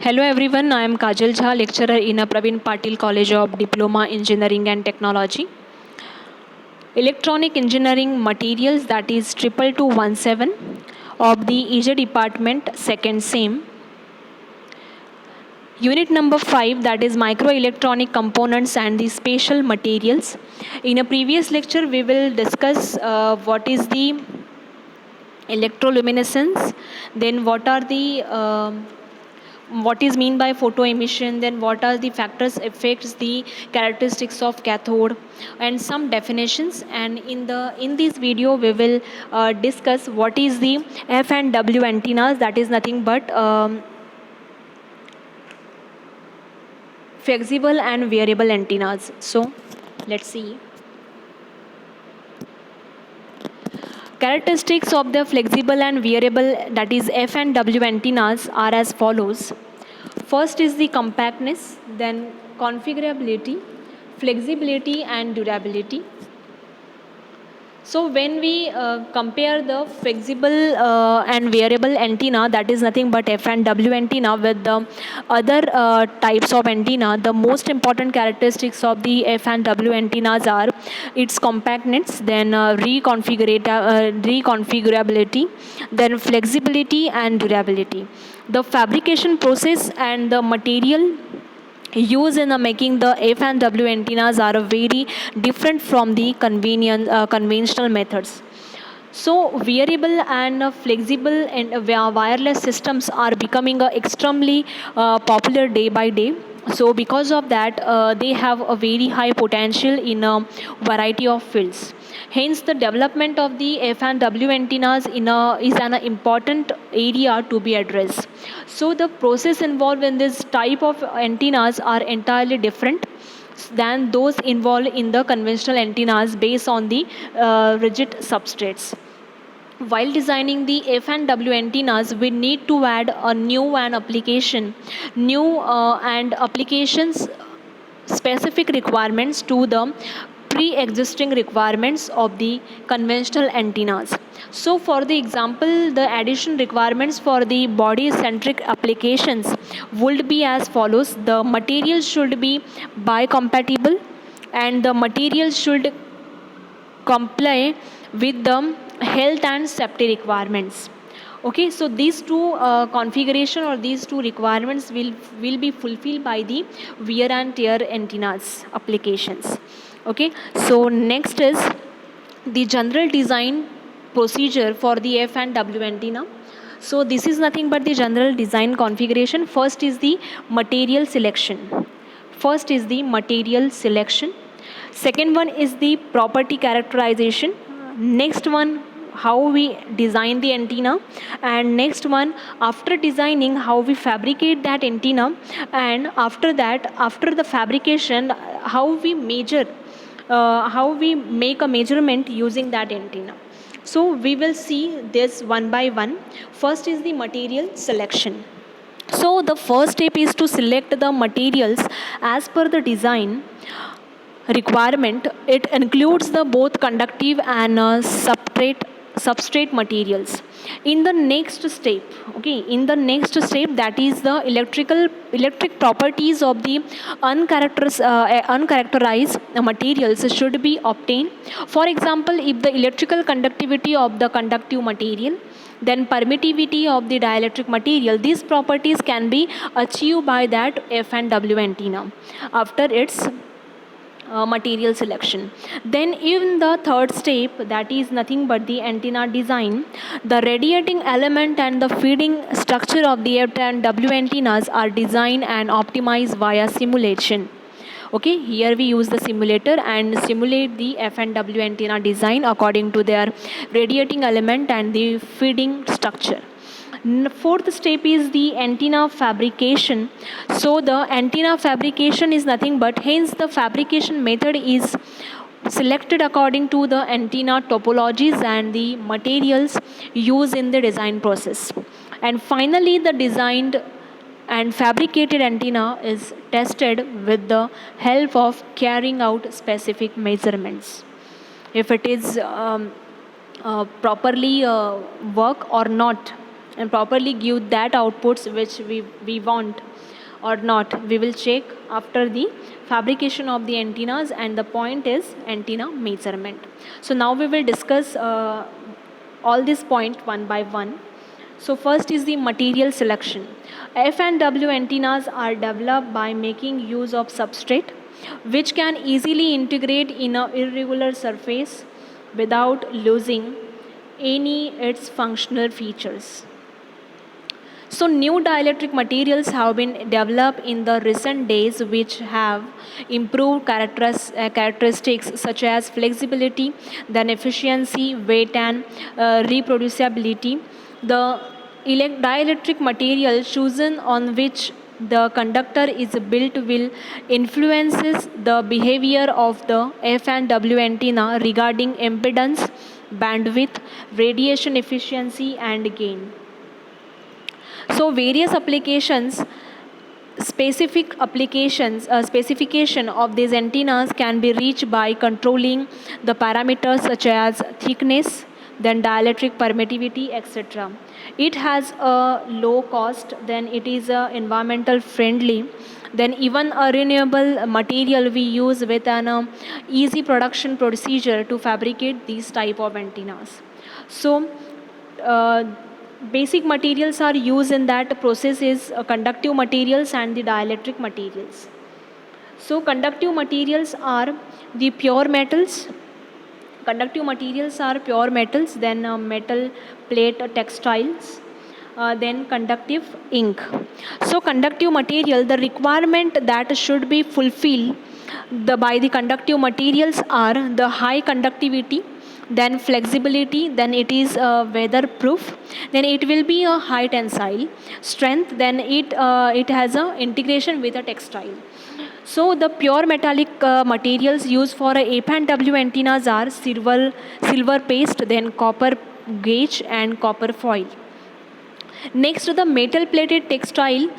Hello everyone, I am Kajal Jha, lecturer in Praveen Patil College of Diploma Engineering and Technology. Electronic Engineering Materials, that is 2217 of the EJ Department, second SEM. Unit number 5, that is Microelectronic Components and the Spatial Materials. In a previous lecture, we will discuss what is the electroluminescence, then what is mean by photo emission, then what are the factors affects the characteristics of cathode, and some definitions. And in this video we will discuss what is the F and W antennas, that is nothing but flexible and variable antennas. So let's see. Characteristics of the flexible and variable, that is F and W antennas, are as follows. First is the compactness, then configurability, flexibility and durability. So when we compare the flexible and variable antenna, that is nothing but F and W antenna, with the other types of antenna, the most important characteristics of the F and W antennas are its compactness, then reconfigurability, then flexibility and durability. The fabrication process and the material used in making the F and W antennas are very different from the conventional methods. So variable and flexible and wireless systems are becoming extremely popular day by day. So because of that, they have a very high potential in a variety of fields. Hence, the development of the F and W antennas is an important area to be addressed. So the process involved in this type of antennas are entirely different than those involved in the conventional antennas based on the rigid substrates. While designing the F and W antennas, we need to add a new and applications specific requirements to the pre-existing requirements of the conventional antennas. So for the example, the addition requirements for the body-centric applications would be as follows. The material should be biocompatible, and the material should comply with the health and safety requirements. Okay, so these two configuration or these two requirements will be fulfilled by the wear and tear antennas applications. Okay, so next is the general design procedure for the F and W antenna. So this is nothing but the general design configuration. First is the material selection. Second one is the property characterization. Next one, how we design the antenna. And next one, after designing, how we fabricate that antenna. And after that, after the fabrication, how we measure, how we make a measurement using that antenna. So we will see this one by one. First is the material selection. So the first step is to select the materials as per the design requirement. It includes the both conductive and substrate materials. In the next step, that is the electric properties of the uncharacterized materials should be obtained. For example, if the electrical conductivity of the conductive material, then permittivity of the dielectric material, these properties can be achieved by that F and W antenna after its material selection. Then in the third step, that is nothing but the antenna design, the radiating element and the feeding structure of the F and W antennas are designed and optimized via simulation. Okay, here we use the simulator and simulate the F and W antenna design according to their radiating element and the feeding structure. Fourth step is the antenna fabrication. So the antenna fabrication is nothing but, hence the fabrication method is selected according to the antenna topologies and the materials used in the design process. And finally, the designed and fabricated antenna is tested with the help of carrying out specific measurements. If it is properly work or not, and properly give that outputs which we want or not. We will check after the fabrication of the antennas, and the point is antenna measurement. So now we will discuss all these points one by one. So first is the material selection. F and W antennas are developed by making use of substrate which can easily integrate in a irregular surface without losing any its functional features. So new dielectric materials have been developed in the recent days which have improved characteristics such as flexibility, then efficiency, weight and reproducibility. The dielectric material chosen on which the conductor is built will influences the behavior of the F and W antenna regarding impedance, bandwidth, radiation efficiency and gain. So various applications, specification of these antennas can be reached by controlling the parameters such as thickness, then dielectric permittivity, etc. It has a low cost, then it is environmental friendly, then even a renewable material we use with an easy production procedure to fabricate these type of antennas. So uh, basic materials are used in that process is conductive materials and the dielectric materials. So conductive materials are the pure metals. Conductive materials are pure metals, then metal plate textiles, then conductive ink. So conductive material, the requirement that should be fulfilled by the conductive materials are the high conductivity, then flexibility, then it is weatherproof, then it will be a high tensile strength, then it has a integration with a textile. So the pure metallic materials used for a AP and W antennas are silver paste, then copper gauge and copper foil. Next, the metal plated textile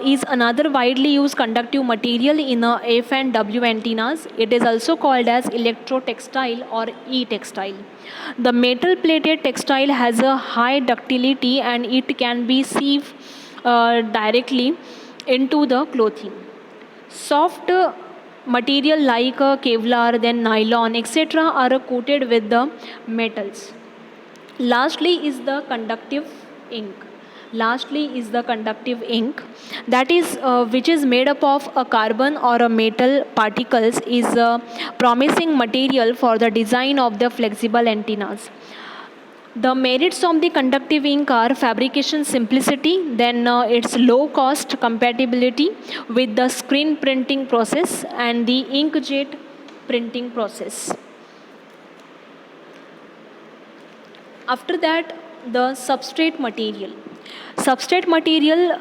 is another widely used conductive material in F and W antennas. It is also called as electrotextile or e-textile. The metal plated textile has a high ductility and it can be sieved directly into the clothing. Soft material like Kevlar, then nylon, etc. are coated with the metals. Lastly is the conductive ink. Lastly is the conductive ink, that is which is made up of a carbon or a metal particles, is a promising material for the design of the flexible antennas. The merits of the conductive ink are fabrication simplicity, then its low cost, compatibility with the screen printing process and the inkjet printing process. After that, the substrate material. Substrate material,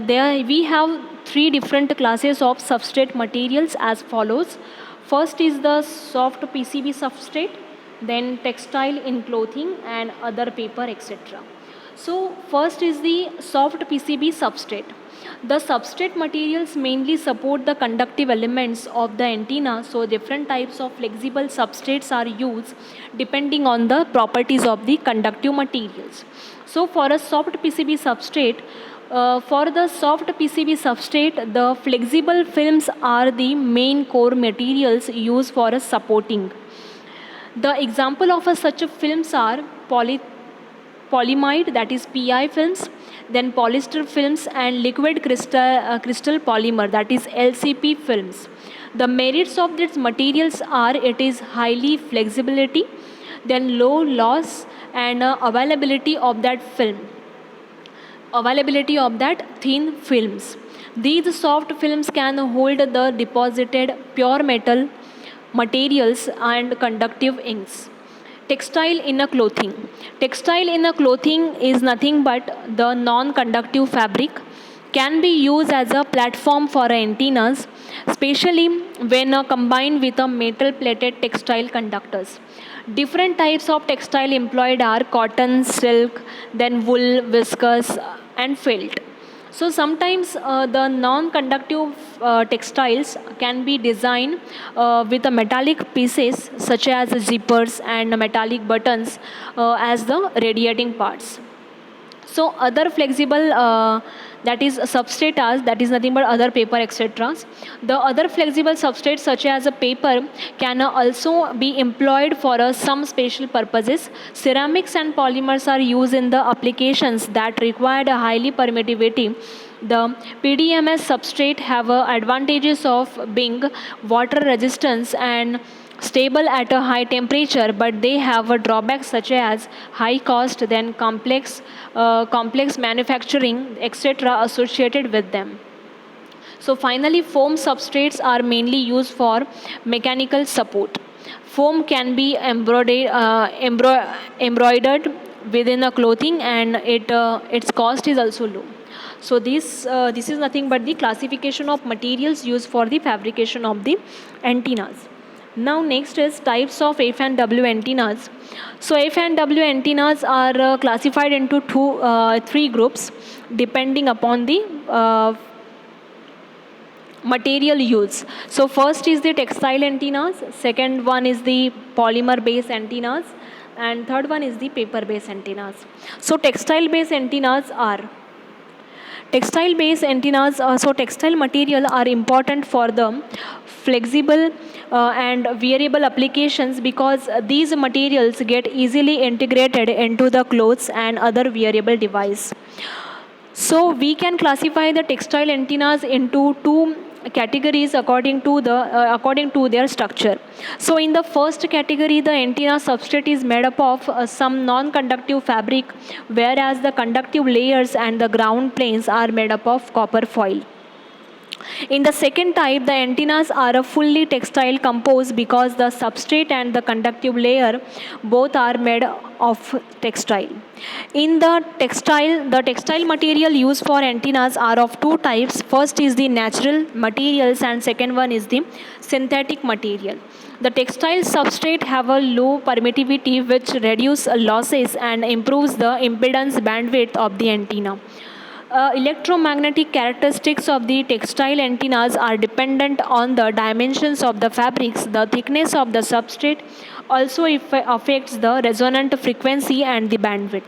there we have three different classes of substrate materials as follows. First is the soft PCB substrate, then textile in clothing and other paper, etc. So first is the soft PCB substrate. The substrate materials mainly support the conductive elements of the antenna, so different types of flexible substrates are used depending on the properties of the conductive materials. So for a soft PCB substrate, the flexible films are the main core materials used for a supporting. The example of such a films are polyimide, that is PI films, then polyester films and liquid crystal polymer, that is LCP films. The merits of these materials are it is highly flexibility, then low loss and availability of that thin films. These soft films can hold the deposited pure metal materials and conductive inks. Textile in a clothing. Textile in a clothing is nothing but the non-conductive fabric, can be used as a platform for antennas, especially when combined with a metal plated textile conductors. Different types of textile employed are cotton, silk, then wool, viscose, and felt. So sometimes the non-conductive textiles can be designed with the metallic pieces such as zippers and metallic buttons as the radiating parts. So other flexible that is substrates, that is nothing but other paper etc. The other flexible substrates such as a paper can also be employed for some special purposes. Ceramics and polymers are used in the applications that require a highly permittivity. The PDMS substrate have advantages of being water resistance and stable at a high temperature, but they have a drawbacks such as high cost, then complex manufacturing etc. associated with them. So finally, foam substrates are mainly used for mechanical support. Foam can be embroidered within a clothing, and its cost is also low. So this is nothing but the classification of materials used for the fabrication of the antennas. Now next is types of F and W antennas. So F and W antennas are classified into three groups depending upon the material used. So first is the textile antennas, second one is the polymer based antennas, and third one is the paper based antennas. So textile based antennas are textile based antennas. So textile material are important for the flexible and variable applications because these materials get easily integrated into the clothes and other wearable device. So we can classify the textile antennas into two categories according to their structure. So in the first category, the antenna substrate is made up of some non-conductive fabric, whereas the conductive layers and the ground planes are made up of copper foil. In the second type, the antennas are a fully textile composed because the substrate and the conductive layer both are made of textile. In the textile material used for antennas are of two types. First is the natural materials and second one is the synthetic material. The textile substrate have a low permittivity which reduces losses and improves the impedance bandwidth of the antenna. Electromagnetic characteristics of the textile antennas are dependent on the dimensions of the fabrics. The thickness of the substrate also affects the resonant frequency and the bandwidth.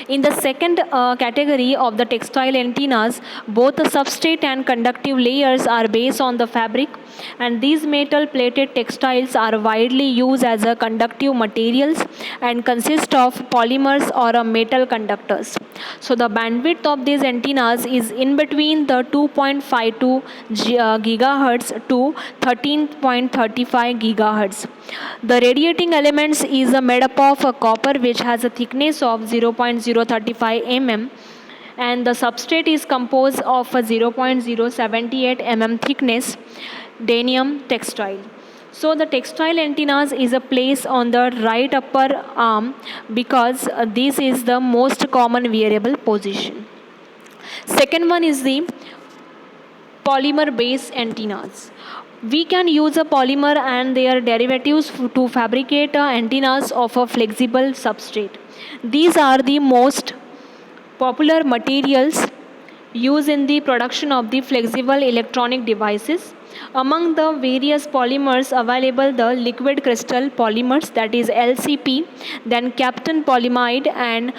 In the second category of the textile antennas, both the substrate and conductive layers are based on the fabric, and these metal plated textiles are widely used as a conductive materials and consist of polymers or metal conductors. So the bandwidth of these antennas is in between the 2.52 gigahertz to 13.35 gigahertz. The radiating elements is made up of a copper which has a thickness of 0.035 mm, and the substrate is composed of a 0.078 mm thickness denium textile. So the textile antennas is a place on the right upper arm because this is the most common wearable position. Second one is the polymer based antennas. We can use a polymer and their derivatives to fabricate antennas of a flexible substrate. These are the most popular materials used in the production of the flexible electronic devices. Among the various polymers available, the liquid crystal polymers, that is LCP, then Kapton polyamide and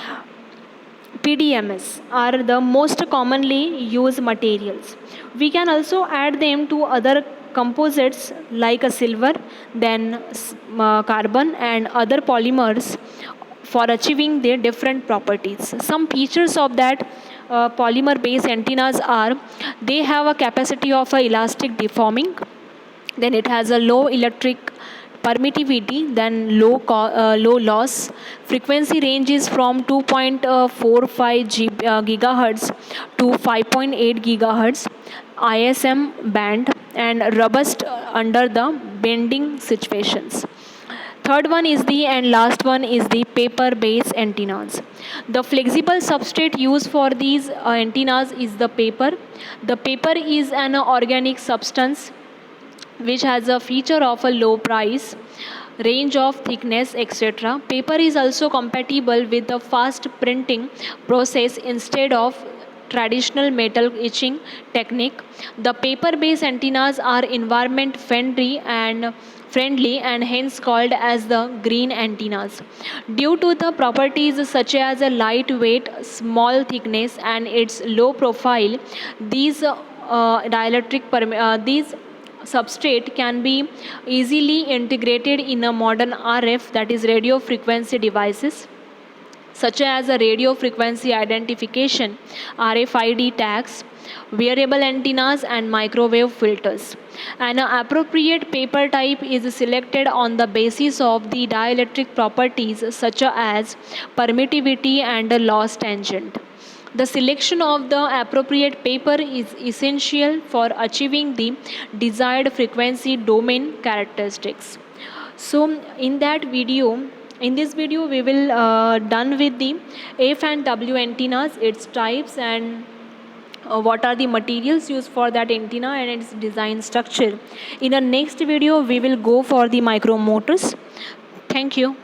PDMS are the most commonly used materials. We can also add them to other composites like a silver, then carbon and other polymers for achieving their different properties. Some features of that polymer based antennas are they have a capacity of elastic deforming, then it has a low electric permittivity, then low loss. Frequency range is from 2.45 gigahertz to 5.8 gigahertz. ISM band and robust under the bending situations. Third one is the and last one is the paper based antennas. The flexible substrate used for these antennas is the paper. The paper is an organic substance which has a feature of a low price, range of thickness, etc. Paper is also compatible with the fast printing process instead of traditional metal etching technique. The paper-based antennas are environment friendly and hence called as the green antennas. Due to the properties such as a lightweight, small thickness, and its low profile, these substrate can be easily integrated in a modern RF, that is radio frequency devices, such as a radio frequency identification, RFID tags, wearable antennas, and microwave filters. An appropriate paper type is selected on the basis of the dielectric properties such as permittivity and loss tangent. The selection of the appropriate paper is essential for achieving the desired frequency domain characteristics. So in this video we will done with the F and W antennas, its types, and what are the materials used for that antenna and its design structure. In the next video we will go for the micromotors. Thank you.